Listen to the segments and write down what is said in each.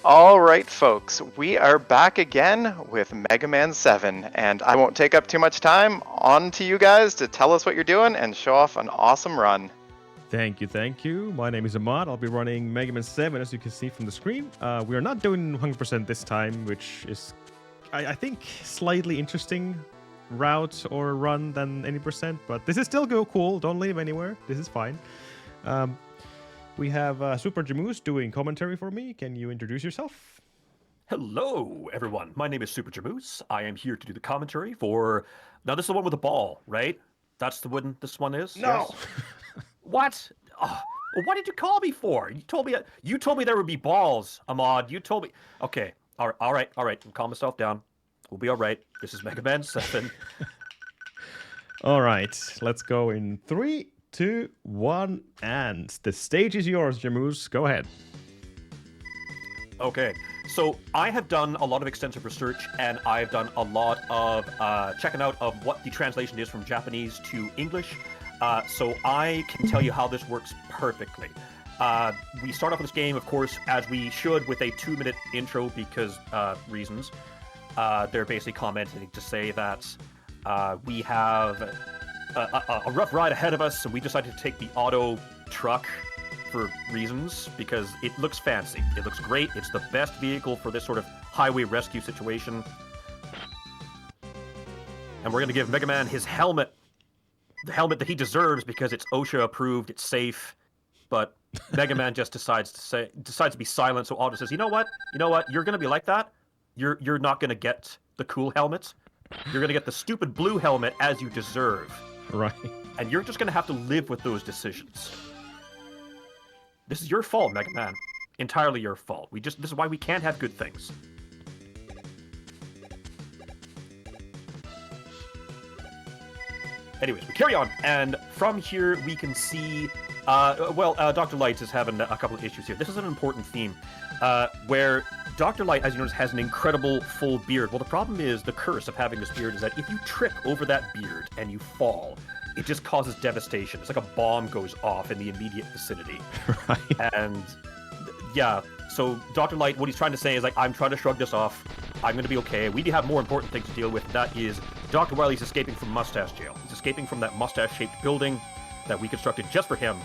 All right, folks, we are back again with Mega Man 7, and I won't take up too much time. On to you guys to tell us what you're doing and show off an awesome run. Thank you. My name is Ahmad. I'll be running Mega Man 7, as you can see from the screen. We are not doing 100% this time, which is, I think, slightly interesting route or run than any percent, but this is still cool. Don't leave anywhere. This is fine. We have Super Jamoose doing commentary for me. Can you introduce yourself? Hello, everyone. My name is Super Jamoose. I am here to do the commentary for. Now, this is the one with the ball, right? That's the one this one is? No. Yes? What? Oh, what did you call me for? You told me there would be balls, Ahmad. You told me. Okay. All right. Calm myself down. We'll be all right. This is Mega Man 7. All right. Let's go in 3, 2, 1, and the stage is yours, Jamoose. Go ahead. Okay, so I have done a lot of extensive research, and I've done a lot of checking out of what the translation is from Japanese to English. So I can tell you how this works perfectly. We start off with this game, of course, as we should, with a 2-minute intro because reasons. They're basically commenting to say that we have a rough ride ahead of us, and we decided to take the auto truck for reasons, because it looks fancy. It looks great. It's the best vehicle for this sort of highway rescue situation. And we're going to give Mega Man his helmet, the helmet that he deserves, because it's OSHA approved, it's safe. But Mega Man just decides to be silent, so Auto says, you know what? You're going to be like that. You're not going to get the cool helmet. You're going to get the stupid blue helmet as you deserve. Right. And you're just going to have to live with those decisions. This is your fault, Mega Man. Entirely your fault. This is why we can't have good things. Anyways, we carry on, and from here we can see, Dr. Light is having a couple of issues here. This is an important theme, where Dr. Light, as you notice, has an incredible full beard. Well, the problem is, the curse of having this beard is that if you trip over that beard and you fall, it just causes devastation. It's like a bomb goes off in the immediate vicinity. Right. And yeah, so Dr. Light, what he's trying to say is, like, I'm trying to shrug this off. I'm going to be okay. We have more important things to deal with. That is, Dr. Wily's escaping from Mustache Jail. He's escaping from that mustache-shaped building that we constructed just for him.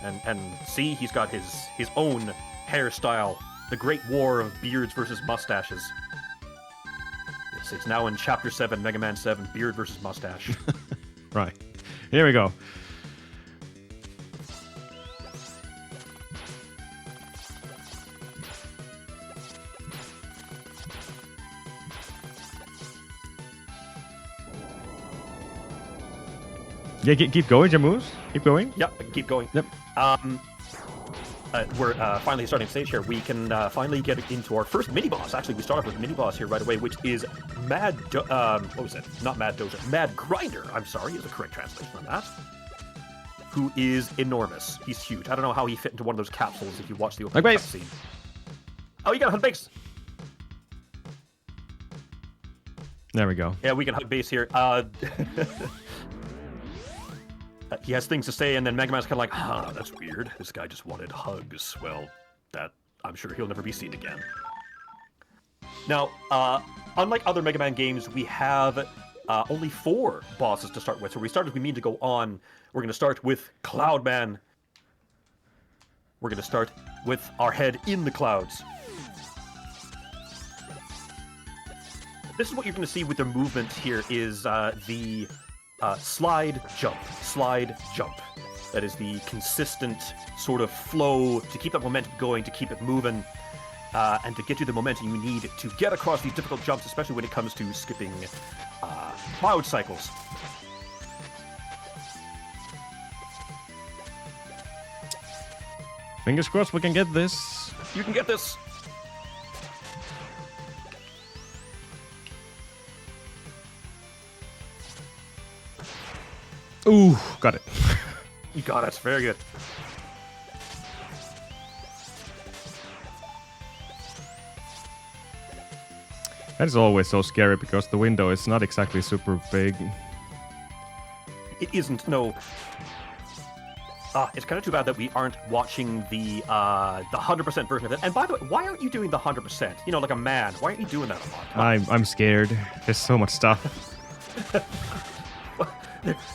And see, he's got his own hairstyle. The Great War of Beards versus Mustaches. It's now in Chapter 7, Mega Man 7, Beard versus Mustache. Right. Here we go. Yeah, keep going, Jamoose. Keep going. Yep, I can keep going. Yep. We're finally starting stage here. We can finally get into our first mini-boss. Actually, we start off with a mini-boss here right away, which is what was it? Not Mad Dozer. Mad Grinder, I'm sorry, is the correct translation on that. Who is enormous. He's huge. I don't know how he fit into one of those capsules if you watch the opening cutscene. Oh, you got a hug base! There we go. Yeah, we can hug base here. He has things to say, and then Mega Man's kind of like, that's weird. This guy just wanted hugs. Well, that I'm sure he'll never be seen again. Now, unlike other Mega Man games, we have only 4 bosses to start with. So we start as we mean to go on. We're going to start with Cloudman. We're going to start with our head in the clouds. This is what you're going to see with the movement here is the slide, jump. That is the consistent sort of flow to keep that momentum going, to keep it moving, and to get you the momentum you need to get across these difficult jumps, especially when it comes to skipping cloud cycles. Fingers crossed we can get this. You can get this. Ooh, got it. You got it. Very good. That is always so scary because the window is not exactly super big. It isn't, no. It's kind of too bad that we aren't watching the 100% version of it. And by the way, why aren't you doing the 100%? You know, like a man. Why aren't you doing that a lot? I'm scared. There's so much stuff.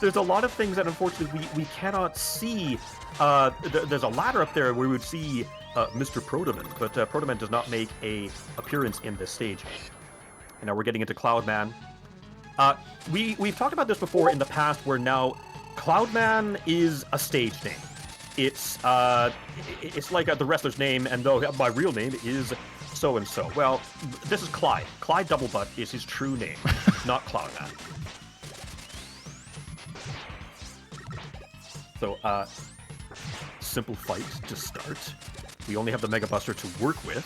There's a lot of things that unfortunately we cannot see. There's a ladder up there where we would see Mr. Protoman, but Protoman does not make a appearance in this stage. And now we're getting into Cloudman. We've talked about this before in the past, where now Cloudman is a stage name. It's like the wrestler's name, and though my real name is so and so. Well, this is Clyde. Clyde Doublebutt is his true name, not Cloudman. So, simple fight to start. We only have the Mega Buster to work with.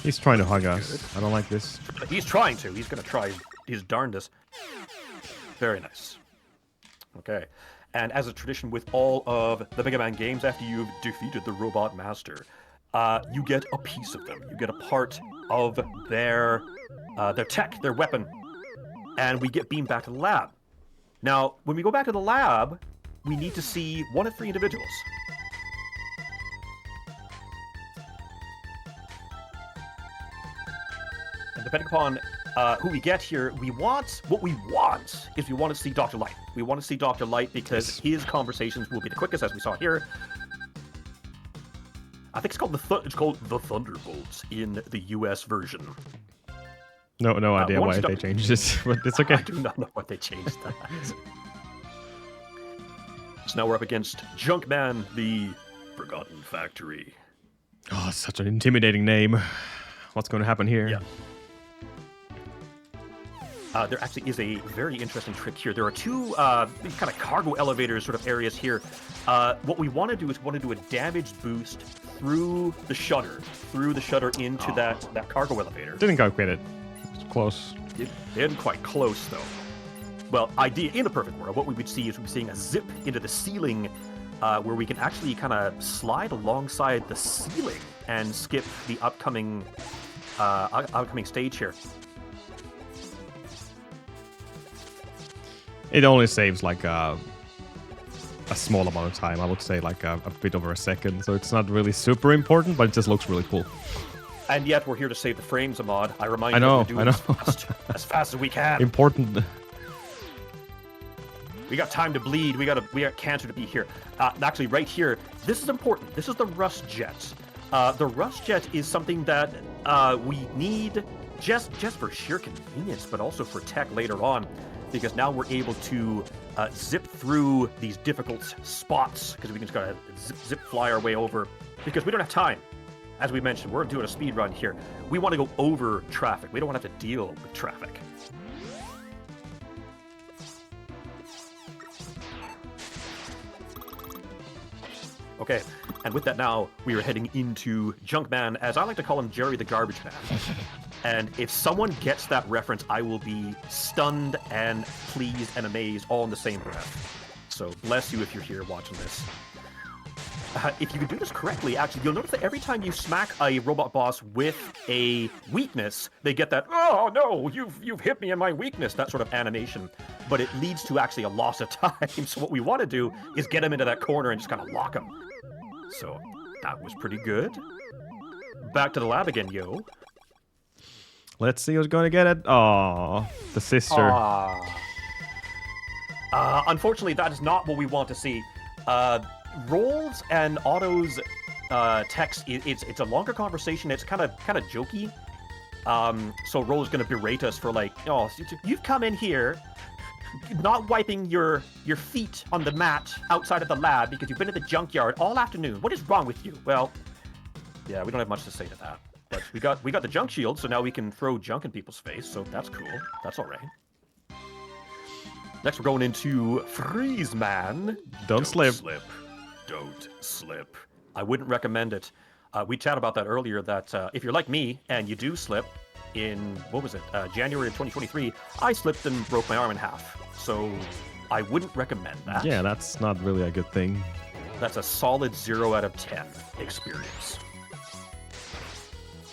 He's trying to hug us. I don't like this. He's trying to. He's going to try his darndest. Very nice. Okay. And as a tradition with all of the Mega Man games, after you've defeated the Robot Master, you get a piece of them. You get a part of their tech, their weapon. And we get beamed back to the lab. Now, when we go back to the lab, we need to see one of 3 individuals. And depending upon who we get here, what we want is we want to see Dr. Light. We want to see Dr. Light because his conversations will be the quickest, as we saw here. I think it's called the Thunderbolts in the US version. No idea why they changed this, but it's okay. I do not know why they changed that. So now we're up against Junkman, the Forgotten Factory. Oh, such an intimidating name. What's going to happen here? Yeah. There actually is a very interesting trick here. There are 2 kind of cargo elevator sort of areas here. What we want to do is do a damage boost through the shutter into that cargo elevator. Didn't quite get it. Close. It didn't quite close, though. Well, in the perfect world, what we would see is we'd be seeing a zip into the ceiling where we can actually kind of slide alongside the ceiling and skip the upcoming stage here. It only saves like a small amount of time. I would say like a bit over a second. So it's not really super important, but it just looks really cool. And yet we're here to save the frames, Ahmad. I remind you that we're doing this as fast as we can. Important. We got time to bleed. We got cancer to be here. Actually, right here, this is important. This is the Rust Jet. The Rust Jet is something that we need just for sheer convenience, but also for tech later on, because now we're able to zip through these difficult spots, because we can just kind of zip fly our way over, because we don't have time. As we mentioned, we're doing a speed run here. We want to go over traffic. We don't want to have to deal with traffic. Okay, and with that now, we are heading into Junkman, as I like to call him, Jerry the Garbage Man. And if someone gets that reference, I will be stunned and pleased and amazed all in the same breath. So bless you if you're here watching this. If you can do this correctly, actually, you'll notice that every time you smack a robot boss with a weakness, they get that, oh no, you've hit me in my weakness, that sort of animation. But it leads to actually a loss of time. So what we want to do is get him into that corner and just kind of lock him. So that was pretty good. Back to the lab again, yo. Let's see who's going to get it. Oh, the sister. Unfortunately, that is not what we want to see. Rolls and Otto's text, it's a longer conversation. It's kind of jokey. So Roll's going to berate us for like, oh, you've come in here not wiping your feet on the mat outside of the lab because you've been in the junkyard all afternoon. What is wrong with you? Well, yeah, we don't have much to say to that. But we got the junk shield, so now we can throw junk in people's face. So that's cool. That's all right. Next, we're going into Freeze Man. Don't slip. Don't slip. I wouldn't recommend it. We chatted about that earlier, that if you're like me and you do slip in, what was it, January of 2023, I slipped and broke my arm in half. So I wouldn't recommend that. Yeah, that's not really a good thing. That's a solid 0 out of 10 experience.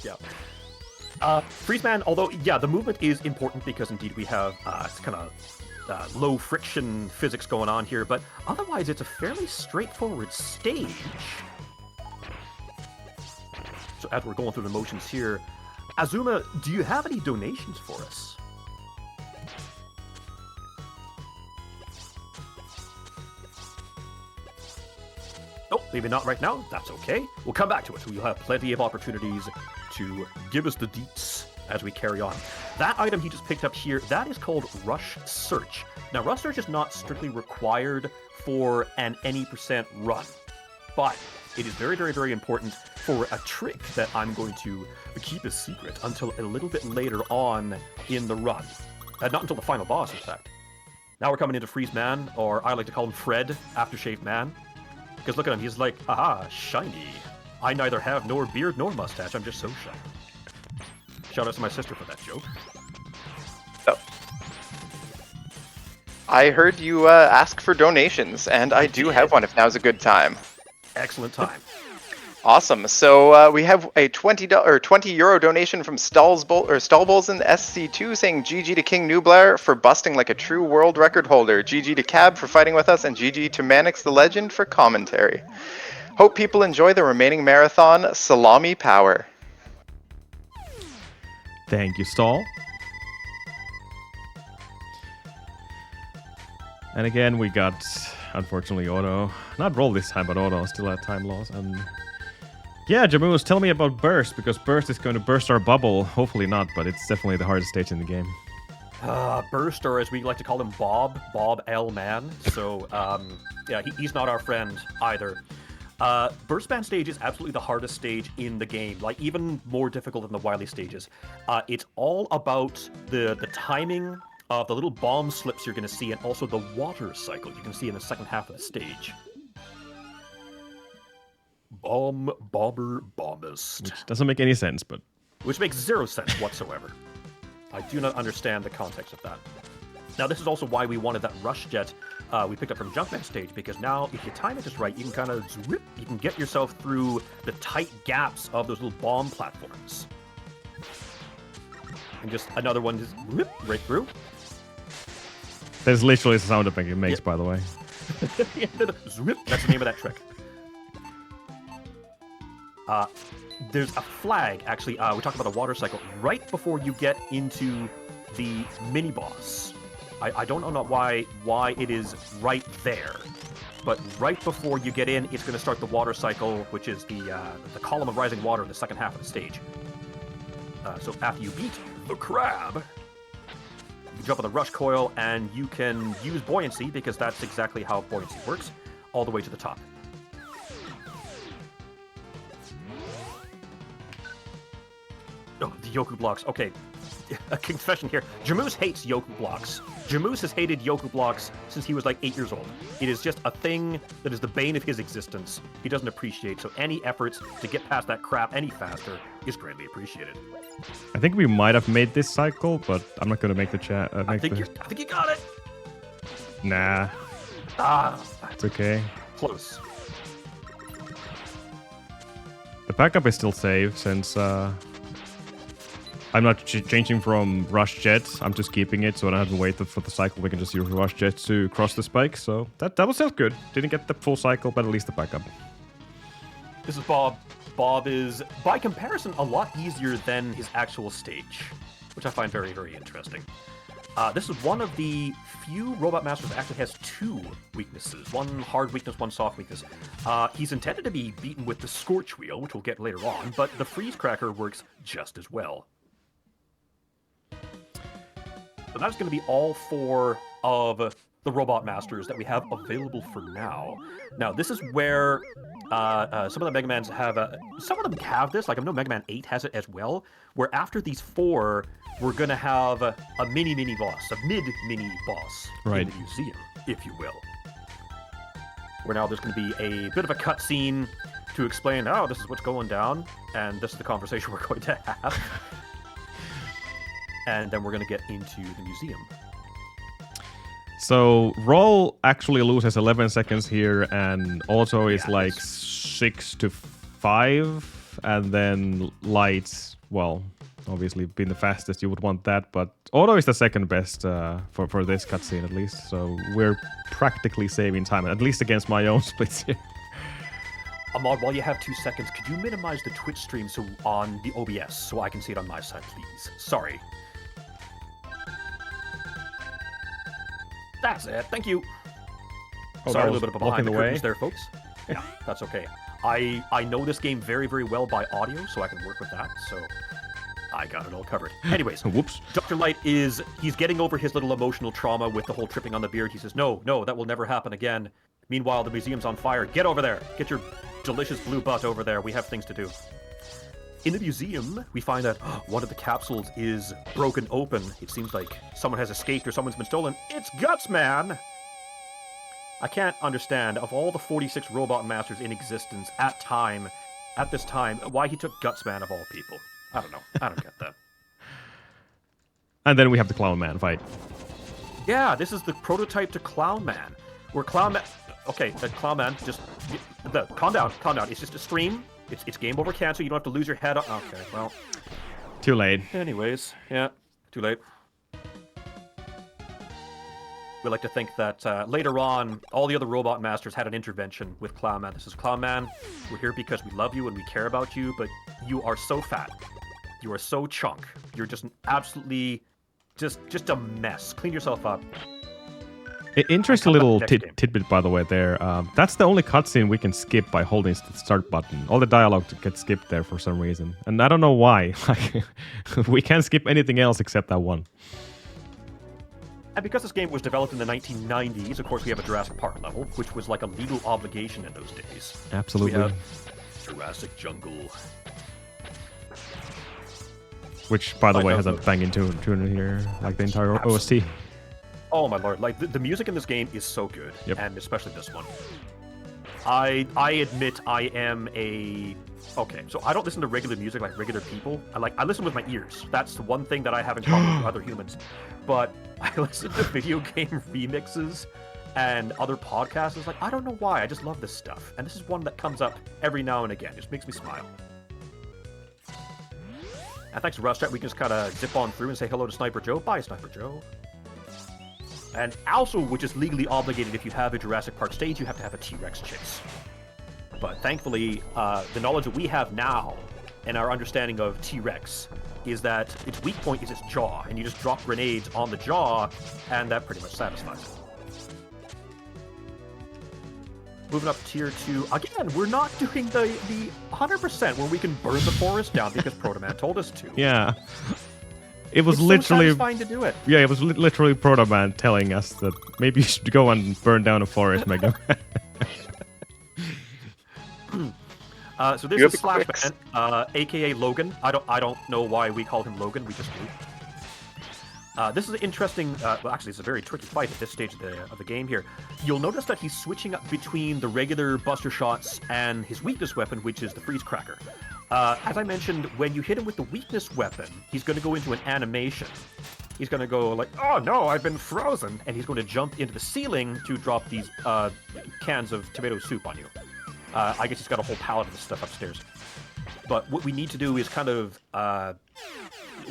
Yeah. Freeze Man, although, yeah, the movement is important because indeed we have kind of low friction physics going on here, but otherwise it's a fairly straightforward stage. So as we're going through the motions here, Azuma, do you have any donations for us? Oh, maybe not right now. That's okay. We'll come back to it. We'll have plenty of opportunities to give us the deets as we carry on. That item he just picked up here, that is called Rush Search. Now, Rush Search is not strictly required for an any percent run, but it is very, very, very important for a trick that I'm going to keep a secret until a little bit later on in the run. Not until the final boss, in fact. Now we're coming into Freeze Man, or I like to call him Fred, Aftershave Man. Because look at him, he's like, aha, shiny. I neither have nor beard nor mustache, I'm just so shiny. Shout out to my sister for that joke. Oh. I heard you ask for donations, and I do have one if now's a good time. Excellent time. Awesome. So we have a €20 donation from Stallbulls in SC2 saying GG to King Nublar for busting like a true world record holder. GG to Cab for fighting with us, and GG to Manix the Legend for commentary. Hope people enjoy the remaining marathon. Salami power. Thank you, Stall. And again, we got, unfortunately, Auto. Not roll this time, but Auto still had time loss. And yeah, Jamus, tell me about Burst, because Burst is going to burst our bubble. Hopefully not, but it's definitely the hardest stage in the game. Burst, or as we like to call him, Bob L. Man. So, yeah, he's not our friend either. Burst Band stage is absolutely the hardest stage in the game, like even more difficult than the Wily stages. It's all about the timing of the little bomb slips you're going to see, and also the water cycle you can see in the second half of the stage. Bomber, bombist. Which doesn't make any sense, but... Which makes zero sense whatsoever. I do not understand the context of that. Now, this is also why we wanted that Rush Jet we picked up from Junkman stage, because now, if you time it just right, you can kind of zip, you can get yourself through the tight gaps of those little bomb platforms. And just another one just whip right through. There's literally the sound effect it makes, by the way. Zwip, that's the name of that trick. There's a flag, actually, we talked about the water cycle, right before you get into the mini-boss. I don't know why it is right there, but right before you get in, it's going to start the water cycle, which is the column of rising water in the second half of the stage. So after you beat the crab, you can jump on the rush coil, and you can use buoyancy, because that's exactly how buoyancy works, all the way to the top. Oh, the Yoku blocks. Okay, a confession here. Jamus hates Yoku blocks. Jamus has hated Yoku blocks since he was like 8 years old. It is just a thing that is the bane of his existence. He doesn't appreciate, so any efforts to get past that crap any faster is greatly appreciated. I think we might have made this cycle, but I'm not going to make the chat. I think you got it. Nah. It's okay. Close. The backup is still safe, since I'm not changing from Rush Jet. I'm just keeping it, so I don't have to wait for the cycle. We can just use Rush Jet to cross the spike, so that was still good. Didn't get the full cycle, but at least the backup. This is Bob. Bob is, by comparison, a lot easier than his actual stage, which I find very, very interesting. This is one of the few Robot Masters that actually has two weaknesses. One hard weakness, one soft weakness. He's intended to be beaten with the Scorch Wheel, which we'll get later on, but the Freeze Cracker works just as well. So that's going to be all four of the Robot Masters that we have available for now. Now, this is where some of the Mega Mans have... some of them have this, like I know Mega Man 8 has it as well, where after these four, we're going to have a mini boss, a mid-mini boss in the museum, if you will. Where now there's going to be a bit of a cutscene to explain, oh, this is what's going down, and this is the conversation we're going to have. And then we're going to get into the museum. So, Roll actually loses 11 seconds here, and Auto is like 6 to 5, and then Lights, well, obviously been the fastest. You would want that, but auto is the second best for this cutscene at least. So we're practically saving time, at least against my own splits here. Ahmad, while you have 2 seconds, could you minimize the Twitch stream so on the OBS so I can see it on my side, please? Sorry. That's it. Thank you. Oh, Sorry, that a was little bit of blocking behind the the curtains way. there, folks. Yeah, that's okay. I know this game very, very well by audio, so I can work with that. So I got it all covered. Anyways, Whoops. Dr. Light he's getting over his little emotional trauma with the whole tripping on the beard. He says, no, that will never happen again. Meanwhile, the museum's on fire. Get over there. Get your delicious blue butt over there. We have things to do. In the museum, we find that one of the capsules is broken open. It seems like someone has escaped or someone's been stolen. It's Gutsman! I can't understand, of all the 46 robot masters in existence at this time, why he took Gutsman of all people. I don't know. I don't get that. And then we have the Clown Man fight. Yeah, this is the prototype to Clown Man. Where Clown Man... Okay, Clown Man, just... calm down. It's just a stream. It's game over cancer. You don't have to lose your head. Okay, well... Too late. Anyways, yeah, too late. We like to think that later on, all the other robot masters had an intervention with Clown Man. This is Clown Man. We're here because we love you and we care about you, but you are so fat. You are so chunk. You're just an absolutely... Just a mess. Clean yourself up. Interesting little next game. tidbit, by the way, there. That's the only cutscene we can skip by holding the start button. All the dialogue gets skipped there for some reason. And I don't know why. We can't skip anything else except that one. And because this game was developed in the 1990s, of course, we have a Jurassic Park level, which was like a legal obligation in those days. Absolutely. We have Jurassic Jungle. Which, by the I way, know has a the- banging tune in here, like the entire Absolutely. OST. Oh my lord, like the music in this game is so good, Yep. and especially this one. I admit I am a... Okay, so I don't listen to regular music like regular people. I listen with my ears. That's the one thing that I have in common with other humans. But I listen to video game remixes and other podcasts. It's like, I don't know why, I just love this stuff. And this is one that comes up every now and again. It just makes me smile. And thanks to Rustrat, we can just kind of zip on through and say hello to Sniper Joe. Bye, Sniper Joe. And also, which is legally obligated if you have a Jurassic Park stage, you have to have a T-Rex chase. But thankfully, the knowledge that we have now and our understanding of T-Rex is that its weak point is its jaw, and you just drop grenades on the jaw, and that pretty much satisfies it. Moving up to tier 2. Again, we're not doing the 100% where we can burn the forest down because Protoman told us to. Yeah. It was It's literally... so satisfying to do it. Yeah, it was literally Proto Man telling us that maybe you should go and burn down a forest, Mega. So this You is have the quicks. Slashman, aka Logan. I don't know why we call him Logan. We just do. This is an interesting. Well, actually, it's a very tricky fight at this stage of the game. Here, you'll notice that he's switching up between the regular Buster shots and his weakness weapon, which is the Freeze Cracker. As I mentioned, when you hit him with the weakness weapon, he's going to go into an animation. He's going to go like, "Oh no, I've been frozen," and he's going to jump into the ceiling to drop these cans of tomato soup on you. I guess he's got a whole pallet of this stuff upstairs. But what we need to do is kind of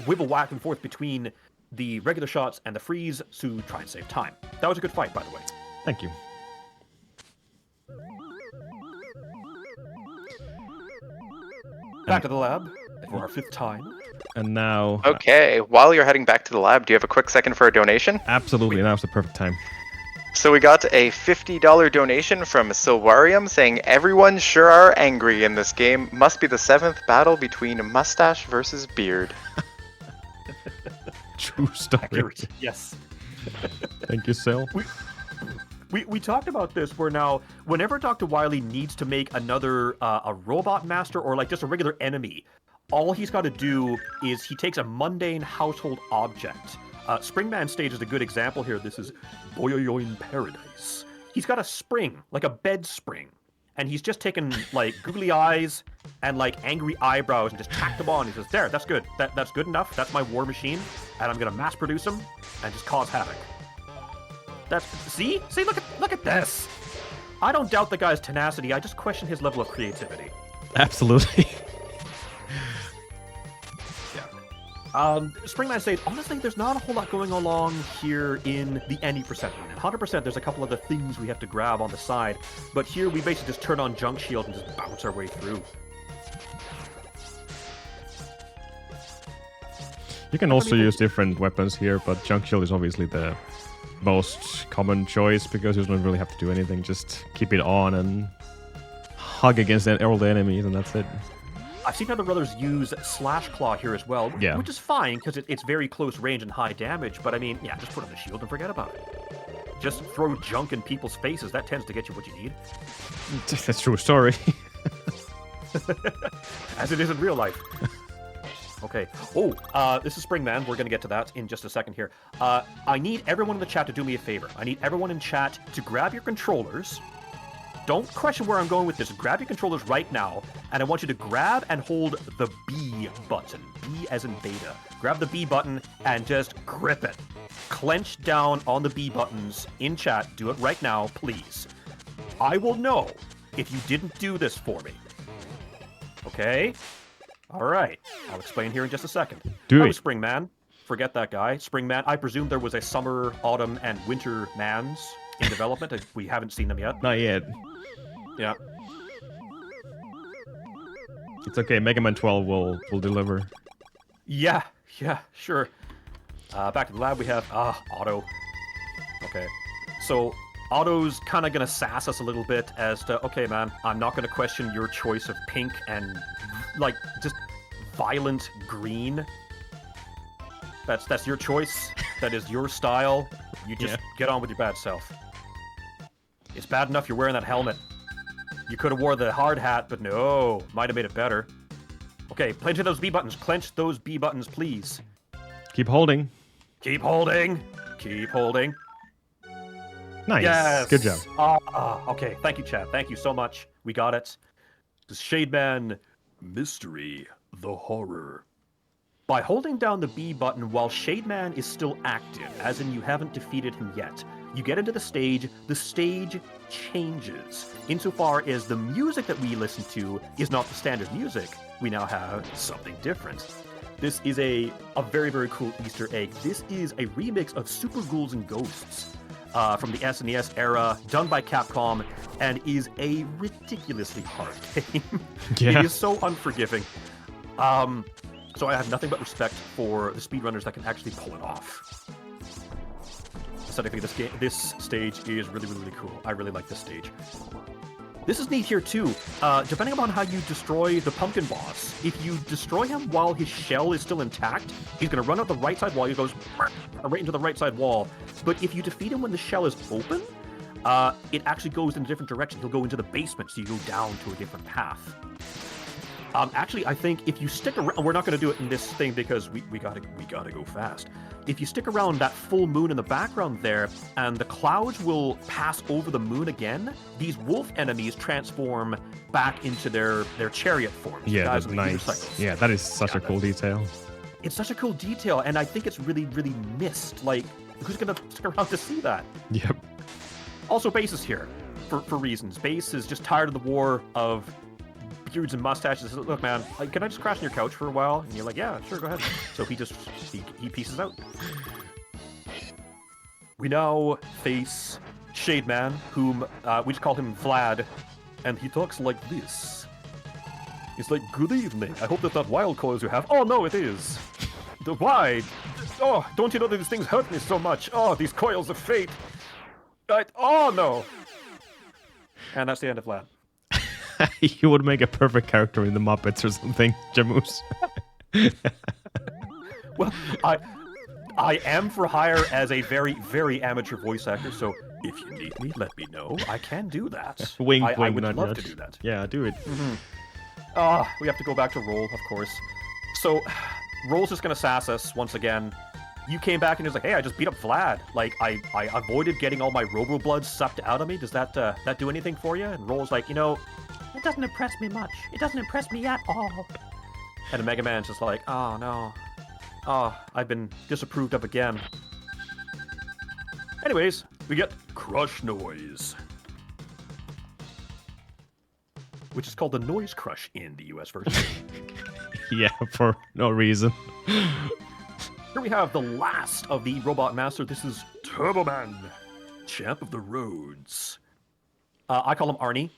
wibble back and forth between the regular shots and the freeze to try and save time. That was a good fight, by the way. Thank you. Back to the lab for our 5th time. And now... Okay, while you're heading back to the lab, do you have a quick second for a donation? Absolutely, now's the perfect time. So we got a $50 donation from Silwarium saying, everyone sure are angry in this game. Must be the 7th battle between mustache versus beard. True story. Accurate. Yes. Thank you, Sil. We talked about this where now, whenever Dr. Wily needs to make another a robot master or like just a regular enemy, all he's got to do is he takes a mundane household object. Springman stage is a good example here. This is Boyoyoin Paradise. He's got a spring, like a bed spring, and he's just taken like googly eyes and like angry eyebrows and just tacked them on. He says, "There, that's good. That's good enough. That's my war machine, and I'm gonna mass produce them and just cause havoc." See, look at this. I don't doubt the guy's tenacity. I just question his level of creativity. Absolutely. Yeah. Springman says, honestly, there's not a whole lot going along here in the any percent. In 100%, there's a couple other things we have to grab on the side, but here we basically just turn on Junk Shield and just bounce our way through. You can also use different weapons here, but Junk Shield is obviously the most common choice because you don't really have to do anything. Just keep it on and hug against all the enemies, and that's it. I've seen other brothers use Slash Claw here as well, Yeah. which is fine because it's very close range and high damage, but I mean, yeah, just put on the shield and forget about it. Just throw junk in people's faces, that tends to get you what you need. That's true story. As it is in real life. Okay. Oh, this is Springman. We're going to get to that in just a second here. I need everyone in the chat to do me a favor. I need everyone in chat to grab your controllers. Don't question where I'm going with this. Grab your controllers right now, and I want you to grab and hold the B button. B as in beta. Grab the B button and just grip it. Clench down on the B buttons in chat. Do it right now, please. I will know if you didn't do this for me. Okay? All right. I'll explain here in just a second. Do it. Springman. Forget that guy. Springman. I presume there was a summer, autumn, and winter mans in development. We haven't seen them yet. Not yet. Yeah. It's okay. Mega Man 12 will deliver. Yeah, sure. Back to the lab, we have Otto. Okay. So Otto's kind of going to sass us a little bit as to, okay, man, I'm not going to question your choice of pink and, like, just violent green. That's your choice. That is your style. You just get on with your bad self. It's bad enough you're wearing that helmet. You could have wore the hard hat, but no. Might have made it better. Okay, clench those B buttons. Clench those B buttons, please. Keep holding. Keep holding. Keep holding. Nice. Yes. Good job. Okay, thank you, Chad. Thank you so much. We got it. This is Shademan Mystery, the Horror. By holding down the B button while Shademan is still active, as in you haven't defeated him yet, you get into the stage changes. Insofar as the music that we listen to is not the standard music, we now have something different. This is a very, very cool Easter egg. This is a remix of Super Ghouls and Ghosts from the SNES era, done by Capcom, and is a ridiculously hard game. Yeah. It is so unforgiving. So I have nothing but respect for the speedrunners that can actually pull it off. Aesthetically, this stage is really, really, really cool. I really like this stage. This is neat here too. Depending upon how you destroy the pumpkin boss, if you destroy him while his shell is still intact, he's going to run out the right side wall. He goes right into the right side wall. But if you defeat him when the shell is open, it actually goes in a different direction. He'll go into the basement, so you go down to a different path. Actually, I think if you stick around, we're not going to do it in this thing because we gotta go fast. If you stick around that full moon in the background there, and the clouds will pass over the moon again, these wolf enemies transform back into their chariot forms. Yeah, guys that's on the nice. unicycles. Yeah, that is such a cool detail. It's such a cool detail, and I think it's really, really missed. Like, who's going to stick around to see that? Yep. Also, Base is here for reasons. Base is just tired of the war of beards and mustaches. Look, man, can I just crash on your couch for a while? And you're like, yeah, sure, go ahead. So he pieces out. We now face Shademan, whom we just call him Vlad, and he talks like this. He's like, good evening. I hope that's not wild coils you have. Oh, no, it is. Why? Oh, don't you know that these things hurt me so much? Oh, these coils of fate. Oh, no. And that's the end of Vlad. You would make a perfect character in the Muppets or something, Jamus. Well, I am for hire as a very, very amateur voice actor, so if you need me, let me know. I can do that. Wink, I wink, would nudge, love nudge. to do that. Yeah, do it. We have to go back to Roll, of course. So, Roll's just gonna sass us once again. You came back and he was like, hey, I just beat up Vlad. Like, I avoided getting all my Robo blood sucked out of me. Does that do anything for you? And Roll's like, it doesn't impress me much. It doesn't impress me at all. And the Mega Man's just like, oh, no. Oh, I've been disapproved of again. Anyways, we get Crush Noise, which is called the Noise Crush in the US version. Yeah, for no reason. Here we have the last of the Robot Master. This is Turbo Man, champ of the roads. I call him Arnie.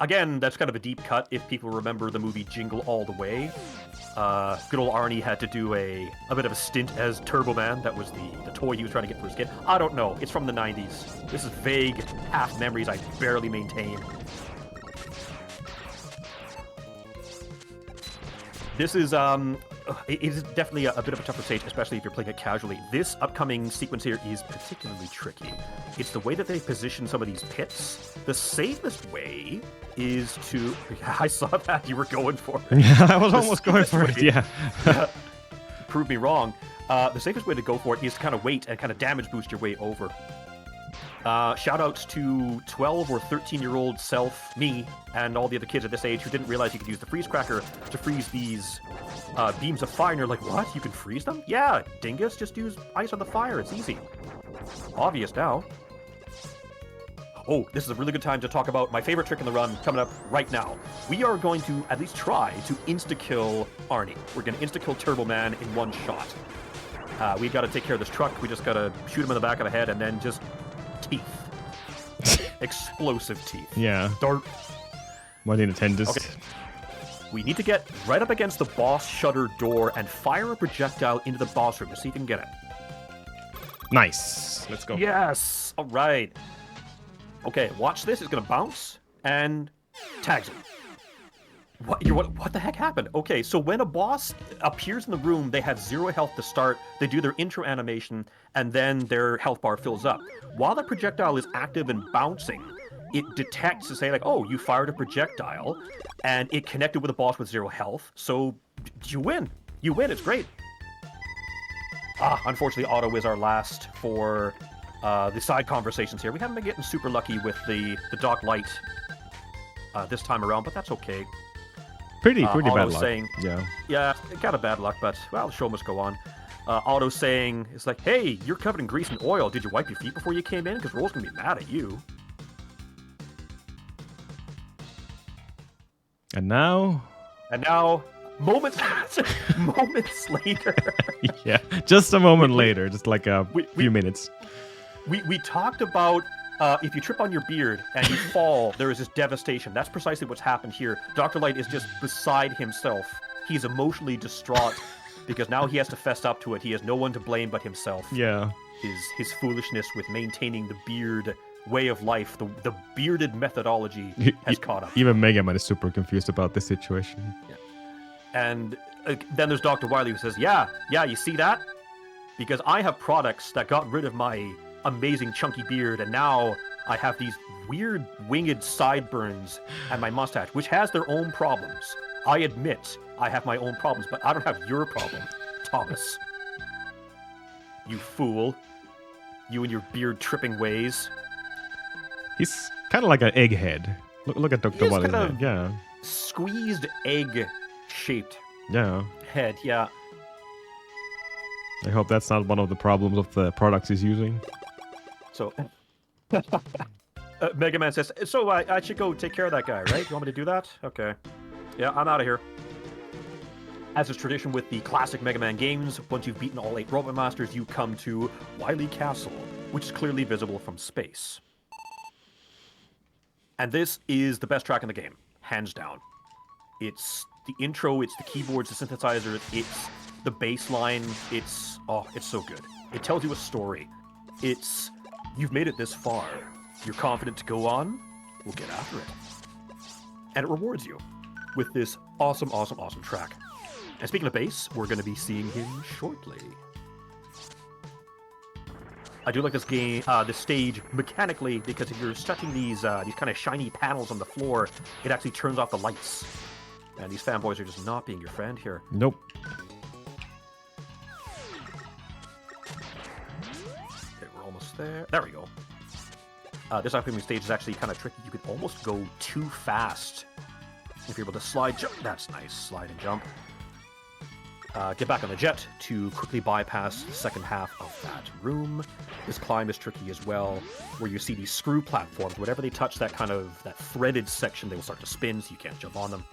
Again, that's kind of a deep cut if people remember the movie Jingle All the Way. Good old Arnie had to do a bit of a stint as Turbo Man. That was the toy he was trying to get for his kid. I don't know. It's from the 90s. This is vague, half memories I barely maintain. This is, it is definitely a bit of a tougher stage, especially if you're playing it casually. This upcoming sequence here is particularly tricky. It's the way that they position some of these pits. The safest way is to... I saw that you were going for it. Yeah, I was almost going for it, yeah. Prove me wrong. The safest way to go for it is to kind of wait and kind of damage boost your way over. Shout outs to 12 or 13-year-old self, me, and all the other kids at this age who didn't realize you could use the freeze cracker to freeze these beams of fire, and you're like, what? You can freeze them? Yeah, dingus, just use ice on the fire. It's easy. Obvious now. Oh, this is a really good time to talk about my favorite trick in the run coming up right now. We are going to at least try to insta-kill Arnie. We're going to insta-kill Turbo Man in one shot. We've got to take care of this truck. We just got to shoot him in the back of the head and then just... teeth. Explosive teeth. Yeah. Dart. Why didn't attend this? Okay. We need to get right up against the boss shutter door and fire a projectile into the boss room to see if you can get it. Nice. Let's go. Yes. All right. Okay, watch this. It's going to bounce and tags him. What the heck happened? Okay, so when a boss appears in the room, they have 0 health to start, they do their intro animation, and then their health bar fills up. While the projectile is active and bouncing, it detects to say, like, oh, you fired a projectile, and it connected with a boss with 0 health, so you win. You win, it's great. Unfortunately, Auto is our last for the side conversations here. We haven't been getting super lucky with the Doc Light this time around, but that's okay. Pretty bad luck. Saying, yeah, kind of bad luck, but, well, the show must go on. Otto saying, it's like, hey, you're covered in grease and oil. Did you wipe your feet before you came in? Because Roll's going to be mad at you. And now, moments later. Yeah, just a moment later, just like a few minutes. We talked about if you trip on your beard and you fall, there is this devastation. That's precisely what's happened here. Dr. Light is just beside himself. He's emotionally distraught because now he has to fess up to it. He has no one to blame but himself. Yeah. His foolishness with maintaining the beard way of life, the bearded methodology has caught up. Even Mega Man is super confused about this situation. Yeah. And then there's Dr. Wily who says, yeah, you see that? Because I have products that got rid of my amazing chunky beard, and now I have these weird winged sideburns and my mustache, which has their own problems. I admit I have my own problems, but I don't have your problem, Thomas. You fool. You and your beard-tripping ways. He's kind of like an egghead. Look at Dr. Wily's head. Yeah. Squeezed egg-shaped head, yeah. I hope that's not one of the problems of the products he's using. So, Mega Man says, so I should go take care of that guy, right? You want me to do that? Okay. Yeah, I'm out of here. As is tradition with the classic Mega Man games, once you've beaten all 8 Robot Masters, you come to Wily Castle, which is clearly visible from space. And this is the best track in the game, hands down. It's the intro, it's the keyboards, the synthesizer, it's the bass line, it's so good. It tells you a story. It's, you've made it this far. You're confident to go on? We'll get after it. And it rewards you with this awesome track. And speaking of bass, we're going to be seeing him shortly. I do like this game, this stage mechanically, because if you're touching these kind of shiny panels on the floor, it actually turns off the lights. And these fanboys are just not being your friend here. Nope. Okay, we're almost there. There we go. This upcoming stage is actually kind of tricky. You could almost go too fast if you're able to slide, jump. That's nice. Slide and jump. Get back on the jet to quickly bypass the second half of that room. This climb is tricky as well, where you see these screw platforms. Whenever they touch that threaded section, they will start to spin, so you can't jump on them.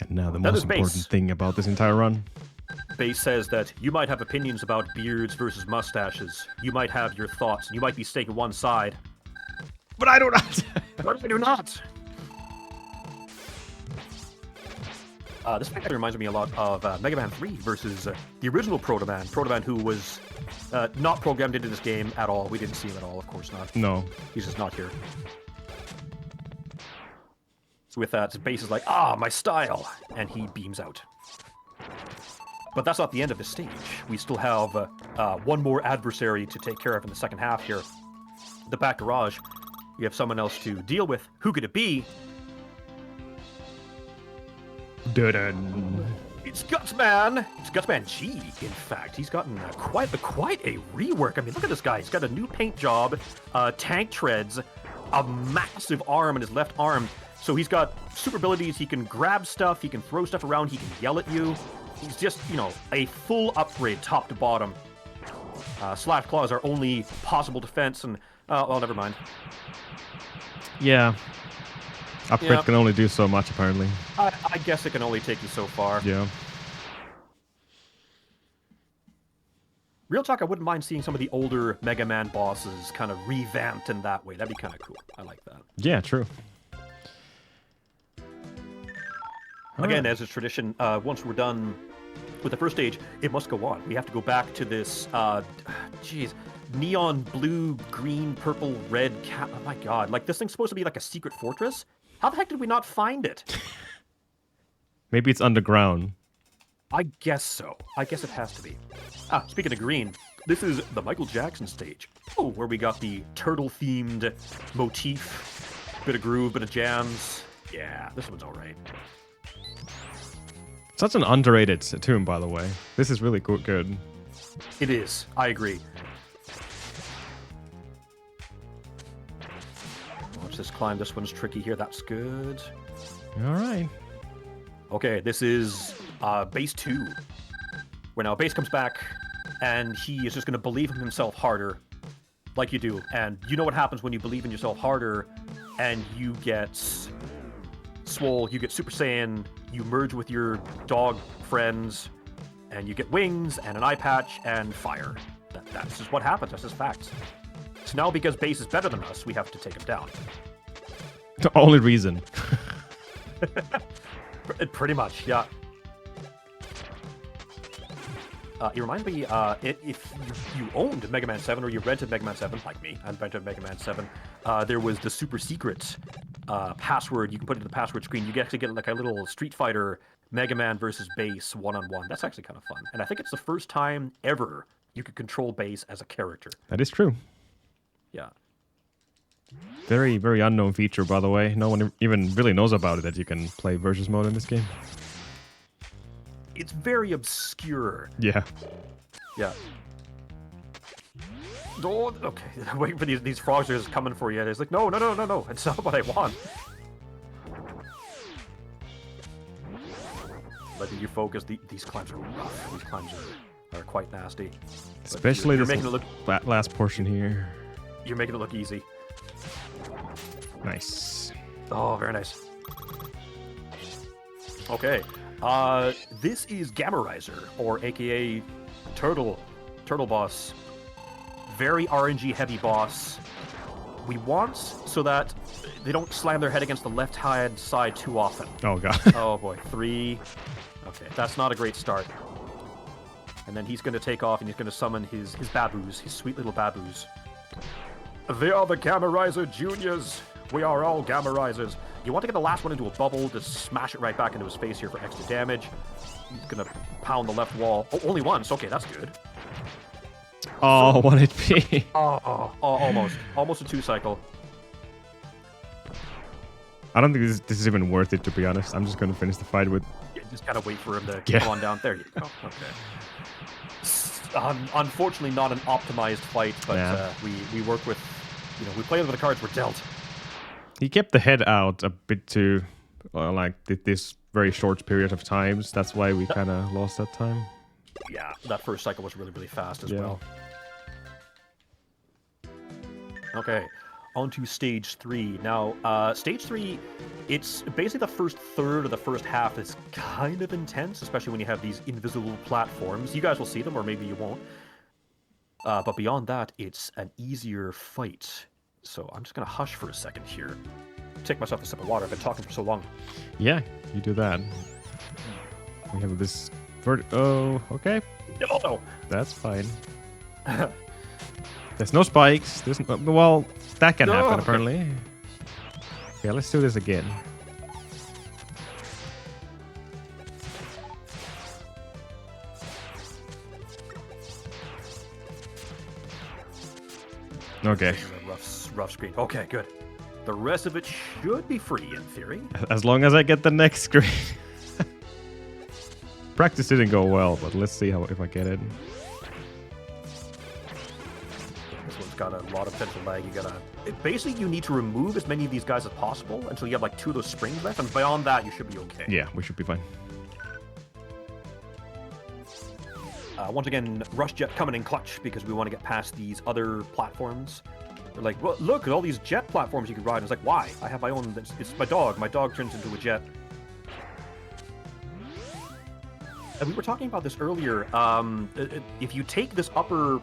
And now the most important thing about this entire run. Base says that you might have opinions about beards versus mustaches. You might have your thoughts, and you might be staying on one side. But I do not. But I do not. This actually reminds me a lot of Mega Man 3 versus the original Proto Man. Proto Man, who was not programmed into this game at all. We didn't see him at all, of course not. No. He's just not here. So with that, Base is like, my style! And he beams out. But that's not the end of this stage. We still have one more adversary to take care of in the second half here. The back garage. We have someone else to deal with. Who could it be? Dun-dun. It's Gutsman! It's Gutsman G, in fact. He's gotten quite a rework. I mean, look at this guy. He's got a new paint job, tank treads, a massive arm in his left arm. So he's got super abilities. He can grab stuff. He can throw stuff around. He can yell at you. He's just, a full upgrade top to bottom. Slash Claw is our only possible defense, and, well, never mind. Yeah. Upgrade can only do so much, apparently. I guess it can only take you so far. Yeah. Real talk, I wouldn't mind seeing some of the older Mega Man bosses kind of revamped in that way. That'd be kind of cool. I like that. Yeah, true. Again, as is tradition, once we're done with the first stage, it must go on. We have to go back to this, neon blue, green, purple, red cat. Oh my god, like this thing's supposed to be like a secret fortress? How the heck did we not find it? Maybe it's underground. I guess so. I guess it has to be. Speaking of green, this is the Michael Jackson stage. Oh, where we got the turtle-themed motif. Bit of groove, bit of jams. Yeah, this one's alright. Such an underrated tune, by the way. This is really good. It is. I agree. Watch this climb. This one's tricky here. That's good. All right. Okay, this is Base 2. Where now Base comes back, and he is just going to believe in himself harder, like you do. And you know what happens when you believe in yourself harder, and you get swole, you get Super Saiyan, you merge with your dog friends, and you get wings, and an eye patch, and fire. That's just what happens. That's just facts. So now, because Base is better than us, we have to take him down. The only reason. Pretty much, yeah. It reminds me, if you owned Mega Man 7 or you rented Mega Man 7, like me, I rented Mega Man 7, there was the super secret password. You can put it in the password screen. You can actually get like a little Street Fighter Mega Man versus Base one-on-one. That's actually kind of fun. And I think it's the first time ever you could control Base as a character. That is true. Yeah. Very, very unknown feature, by the way. No one even really knows about it, that you can play versus mode in this game. It's very obscure. Yeah. Yeah. Oh, okay. Waiting for these frogs are just coming for you. It's like, no. It's not what I want. Letting you focus. These climbs are rough. These climbs are quite nasty. Especially you're this making it look, last portion here. You're making it look easy. Nice. Oh, very nice. Okay. This is Gamorizer, or aka Turtle Boss. Very RNG heavy boss. We want so that they don't slam their head against the left-hand side too often. Oh god. Oh boy, 3. Okay, that's not a great start. And then he's going to take off and he's going to summon his baboos, his sweet little baboos. They are the Gamorizer Juniors. We are all Gamorizers. You want to get the last one into a bubble, just smash it right back into his face here for extra damage. He's going to pound the left wall. Oh, only once. Okay, that's good. Oh, 1 HP. Almost. Almost a 2-cycle. I don't think this is even worth it, to be honest. I'm just going to finish the fight with... Yeah, just gotta wait for him to come on down. There you go. Okay. Unfortunately, not an optimized fight, but we work with... we play with the cards we're dealt. He kept the head out a bit too, this very short period of times. That's why we kind of lost that time. Yeah, that first cycle was really, really fast as well. Okay, on to stage 3. Now, stage 3 It's basically the first third of the first half is kind of intense, especially when you have these invisible platforms. You guys will see them, or maybe you won't. But beyond that, it's an easier fight. So I'm just going to hush for a second here. Take myself a sip of water. I've been talking for so long. Yeah, you do that. We have this. Oh, okay. No. That's fine. There's no spikes. There's well, that can happen apparently. Okay, let's do this again. Okay. Rough screen. Okay, good. The rest of it should be free in theory. As long as I get the next screen. Practice didn't go well, but let's see if I get it. This one's got a lot of potential lag. Basically, you need to remove as many of these guys as possible until you have like 2 of those springs left, and beyond that, you should be okay. Yeah, we should be fine. Once again, Rush Jet coming in clutch because we want to get past these other platforms. They're like, well, look at all these jet platforms you can ride. And it's like, why? I have my own. It's my dog. My dog turns into a jet. And we were talking about this earlier. If you take this upper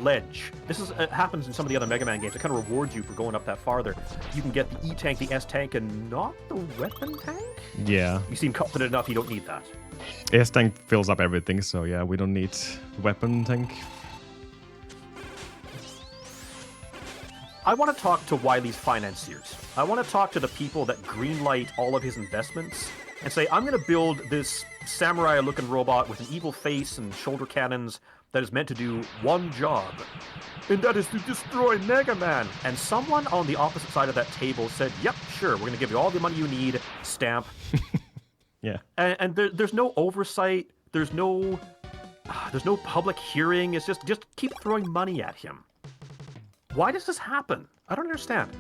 ledge, it happens in some of the other Mega Man games. It kind of rewards you for going up that farther. You can get the E tank, the S tank, and not the weapon tank. Yeah. You seem confident enough. You don't need that. S tank fills up everything, so yeah, we don't need weapon tank. I want to talk to Wily's financiers. I want to talk to the people that greenlight all of his investments and say, I'm going to build this samurai-looking robot with an evil face and shoulder cannons that is meant to do one job, and that is to destroy Mega Man. And someone on the opposite side of that table said, yep, sure, we're going to give you all the money you need, stamp. Yeah. And there's no oversight. There's no public hearing. It's just keep throwing money at him. Why does this happen? I don't understand.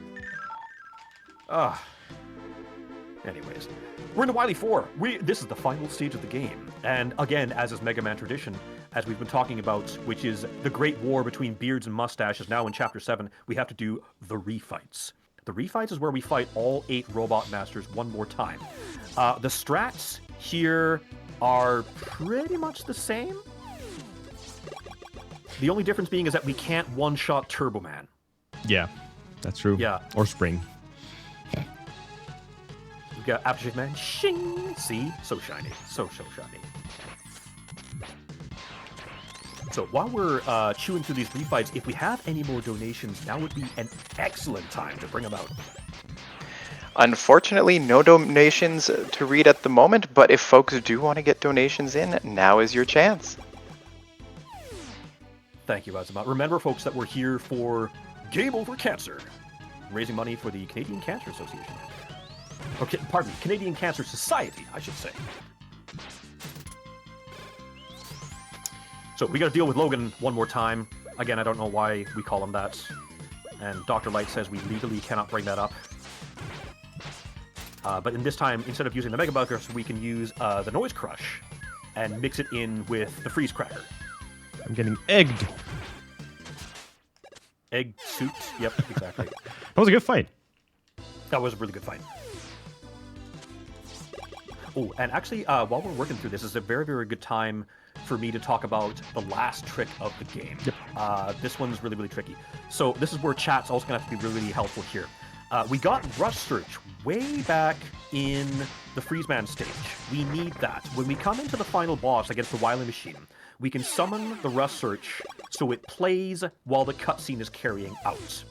Anyways, we're in the Wily 4. This is the final stage of the game. And again, as is Mega Man tradition, as we've been talking about, which is the great war between beards and mustaches, now in Chapter 7, we have to do the refights. The refights is where we fight all 8 Robot Masters one more time. The strats here are pretty much the same. The only difference being is that we can't one-shot Turbo Man. Yeah, that's true. Yeah. Or Spring. We've got Aftershock Man. Shing! See? So shiny. So shiny. So while we're chewing through these refights, if we have any more donations, now would be an excellent time to bring them out. Unfortunately, no donations to read at the moment, but if folks do want to get donations in, now is your chance. Thank you, Azamat. Remember, folks, that we're here for Game Over Cancer, raising money for the Canadian Cancer Association. Okay, pardon me, Canadian Cancer Society, I should say. So we got to deal with Logan one more time. Again, I don't know why we call him that. And Dr. Light says we legally cannot bring that up. But in this time, instead of using the Mega Buckers, we can use the Noise Crush and mix it in with the Freeze Cracker. I'm getting egged. Egg suit. Yep, exactly. That was a good fight. That was a really good fight. Oh, and actually, while we're working through this is a very, very good time for me to talk about the last trick of the game. Yep. This one's really, really tricky. So this is where chat's also going to have to be really, really helpful here. We got Rush Search way back in the Freezeman stage. We need that. When we come into the final boss against the Wily Machine, we can summon the Rush Search so it plays while the cutscene is carrying out.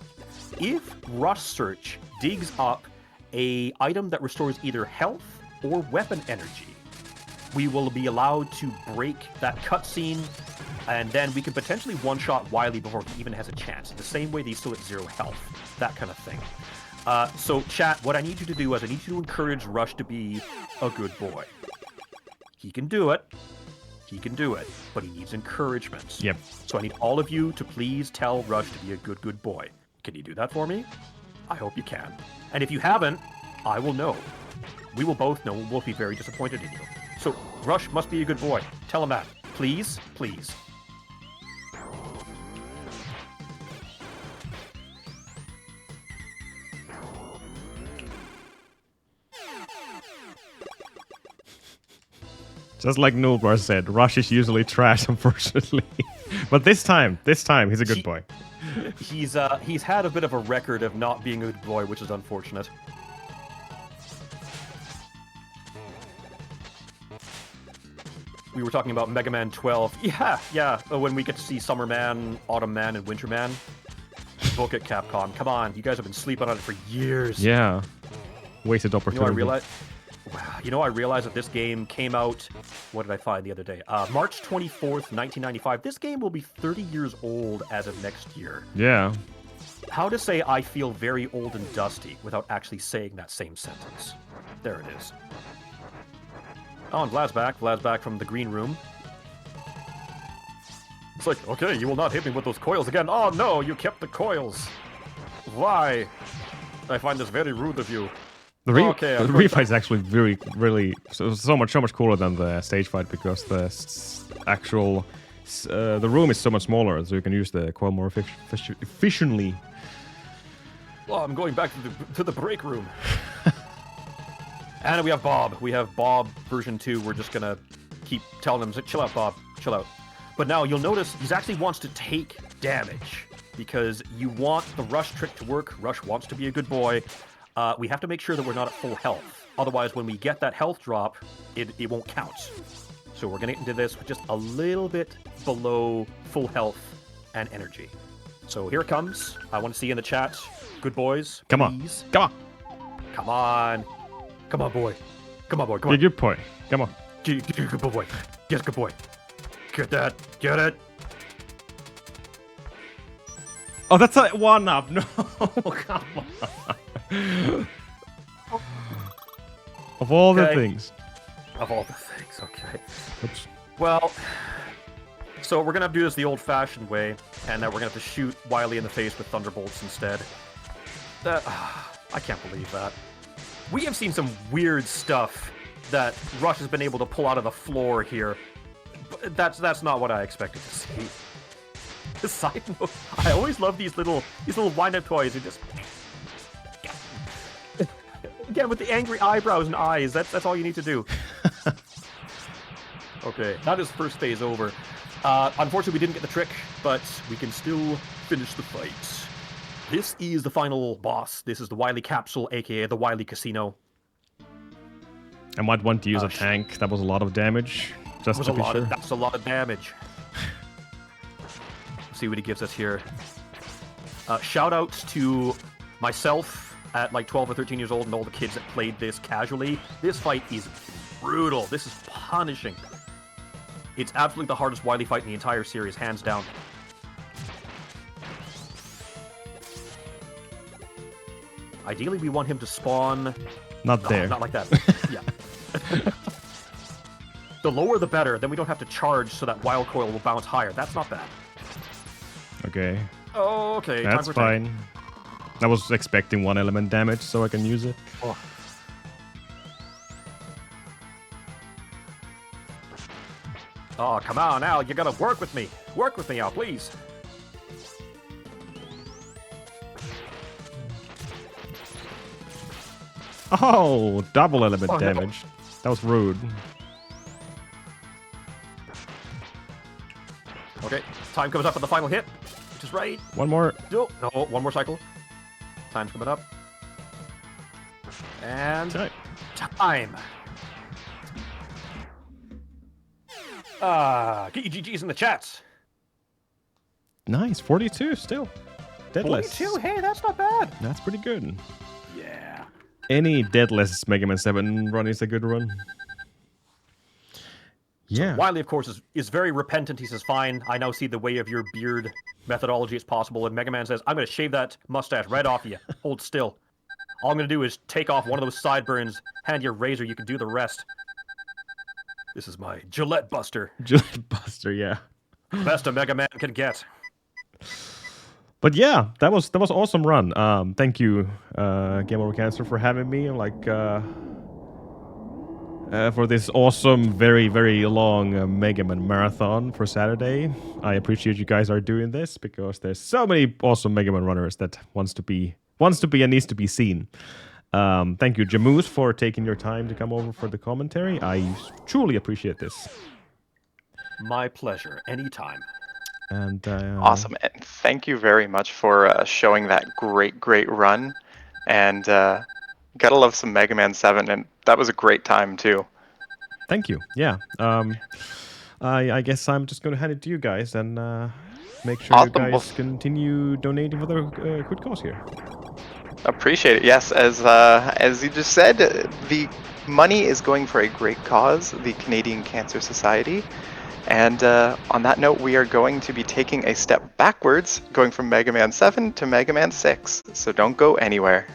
If Rush Search digs up an item that restores either health or weapon energy, we will be allowed to break that cutscene, and then we can potentially one-shot Wily before he even has a chance. The same way that he's still at 0 health. That kind of thing. So, chat, what I need you to do is I need you to encourage Rush to be a good boy. He can do it. He can do it, but he needs encouragement. Yep. So I need all of you to please tell Rush to be a good, good boy. Can you do that for me? I hope you can. And if you haven't, I will know. We will both know. We'll both be very disappointed in you. So, Rush must be a good boy. Tell him that. Please, please. Just like Nulbar said, Rush is usually trash, unfortunately. But this time, he's a good boy. He's had a bit of a record of not being a good boy, which is unfortunate. We were talking about Mega Man 12. Yeah. When we get to see Summer Man, Autumn Man, and Winter Man. Book it, Capcom. Come on, you guys have been sleeping on it for years. Yeah. Wasted opportunity. I realized that this game came out, what did I find the other day? March 24th, 1995. This game will be 30 years old as of next year. Yeah. How to say I feel very old and dusty without actually saying that same sentence. There it is. Oh, and Vlad's back. Vlad's back from the green room. It's like, okay, you will not hit me with those coils again. Oh no, you kept the coils. Why? I find this very rude of you. The refight is actually really so much cooler than the stage fight because the actual the room is so much smaller, so you can use the coil more efficiently. Well, I'm going back to the break room. And we have Bob. We have Bob version 2. We're just gonna keep telling him, chill out, Bob, chill out. But now you'll notice he actually wants to take damage because you want the Rush trick to work. Rush wants to be a good boy. We have to make sure that we're not at full health. Otherwise, when we get that health drop, it won't count. So we're gonna get into this with just a little bit below full health and energy. So here it comes. I want to see in the chat, good boys. Come please. on. Come on. Come on. Come on, boy. Come on, boy. Come on. Be a good boy. Come on. Good boy. Yes, good boy. Get that. Get it. Oh, that's a 1-up. No, come on. Of all the things. Of all the things, okay. Oops. Well, so we're going to have to do this the old-fashioned way, and we're going to have to shoot Wily in the face with Thunderbolts instead. I can't believe that. We have seen some weird stuff that Rush has been able to pull out of the floor here. But that's not what I expected to see. Side note, I always love these little wind-up toys who just... Again, with the angry eyebrows and eyes, that's all you need to do. Okay, that is first phase over. Unfortunately, we didn't get the trick, but we can still finish the fight. This is the final boss. This is the Wily Capsule, aka the Wily Casino. I might want to use a tank. That was a lot of damage. Just to be sure. That's a lot of damage. Let's see what he gives us here. Shout outs to myself at like 12 or 13 years old and all the kids that played this casually. This fight is brutal. This is punishing. It's absolutely the hardest Wily fight in the entire series, hands down. Ideally, we want him to spawn... Not there. Not like that. Yeah. The lower the better, then we don't have to charge so that Wild Coil will bounce higher. That's not bad. Okay. Oh, okay. That's fine. I was expecting 1 element damage, so I can use it. Oh. Oh, come on, Al. You gotta work with me. Work with me, Al, please. Oh, double element damage. No. That was rude. Okay, time comes up for the final hit, which is right. One more. No, one more cycle. Time's coming up. And time. Get your GGs in the chats. Nice, 42 still. Deadless. 42? Hey, that's not bad. That's pretty good. Yeah. Any deadless Mega Man 7 run is a good run. Yeah. So Wily, of course, is very repentant. He says, fine, I now see the way of your beard methodology is possible. And Mega Man says, I'm going to shave that mustache right off you. Hold still. All I'm going to do is take off one of those sideburns, hand you a razor, you can do the rest. This is my Gillette Buster. Gillette Buster, yeah. Best a Mega Man can get. But yeah, that was awesome run. Thank you, Game Over Cancer, for having me. For this awesome, very, very long Mega Man marathon for Saturday. I appreciate you guys are doing this because there's so many awesome Mega Man runners that wants to be and needs to be seen. Thank you, Jamoose, for taking your time to come over for the commentary. I truly appreciate this. My pleasure. Anytime. And Awesome, and thank you very much for showing that great run. And gotta love some Mega Man 7, and that was a great time too. Thank you. Yeah. I guess I'm just going to hand it to you guys and make sure Awesome. you Well, guys continue donating for the good cause here. appreciate it. Yes, as you just said, the money is going for a great cause, the Canadian Cancer Society. And on that note, we are going to be taking a step backwards, going from Mega Man 7 to Mega Man 6. So don't go anywhere.